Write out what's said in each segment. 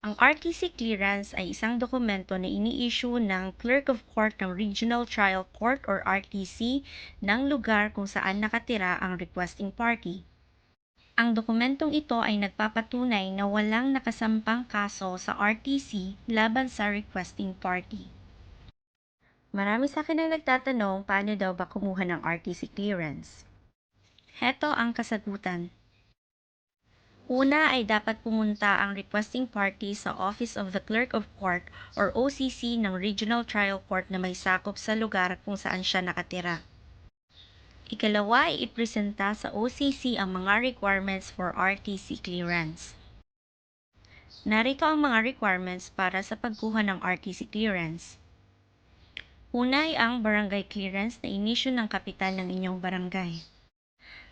Ang RTC clearance ay isang dokumento na ini-issue ng Clerk of Court ng Regional Trial Court or RTC ng lugar kung saan nakatira ang requesting party. Ang dokumentong ito ay nagpapatunay na walang nakasampang kaso sa RTC laban sa requesting party. Marami sa akin ang nagtatanong paano daw ba kumuha ng RTC clearance. Heto ang kasagutan. Una ay dapat pumunta ang requesting party sa Office of the Clerk of Court or OCC ng Regional Trial Court na may sakop sa lugar kung saan siya nakatira. Ikalawa ay ipresenta sa OCC ang mga requirements for RTC clearance. Narito ang mga requirements para sa pagkuha ng RTC clearance. Una ay ang barangay clearance na inisyu ng kapitan ng inyong barangay.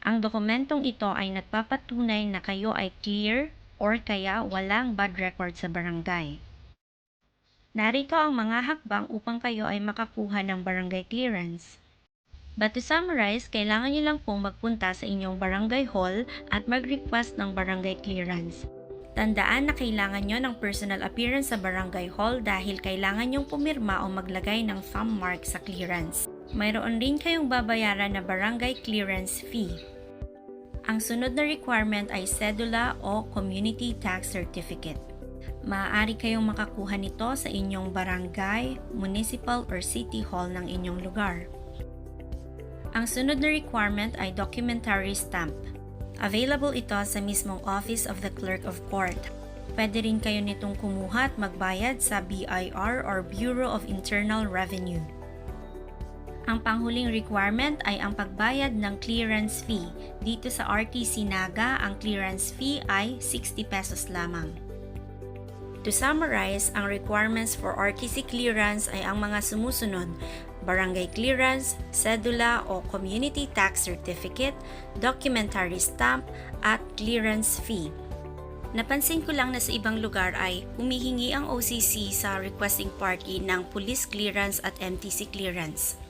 Ang dokumentong ito ay nagpapatunay na kayo ay clear or kaya walang bad record sa barangay. Narito ang mga hakbang upang kayo ay makakuha ng barangay clearance. But to summarize, kailangan nyo lang pong magpunta sa inyong barangay hall at mag-request ng barangay clearance. Tandaan na kailangan nyo ng personal appearance sa barangay hall dahil kailangan nyong pumirma o maglagay ng thumb mark sa clearance. Mayroon din kayong babayaran na barangay clearance fee. Ang sunod na requirement ay cedula o community tax certificate. Maaari kayong makakuha nito sa inyong barangay, municipal or city hall ng inyong lugar. Ang sunod na requirement ay documentary stamp. Available ito sa mismong Office of the Clerk of Court. Pwede rin kayo nitong kumuha at magbayad sa BIR or Bureau of Internal Revenue. Ang panghuling requirement ay ang pagbayad ng clearance fee. Dito sa RTC Naga, ang clearance fee ay 60 pesos lamang. To summarize, ang requirements for RTC clearance ay ang mga sumusunod: barangay clearance, cedula o community tax certificate, documentary stamp, at clearance fee. Napansin ko lang na sa ibang lugar ay humihingi ang OCC sa requesting party ng police clearance at MTC clearance.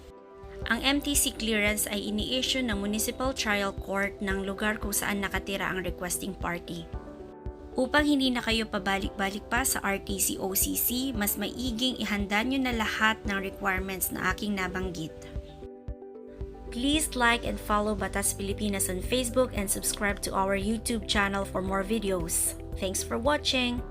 Ang MTC clearance ay ini-issue ng Municipal Trial Court ng lugar kung saan nakatira ang requesting party. Upang hindi na kayo pabalik-balik pa sa RTC OCC, mas maiging ihanda nyo na lahat ng requirements na aking nabanggit. Please like and follow Batas Pilipinas on Facebook and subscribe to our YouTube channel for more videos. Thanks for watching!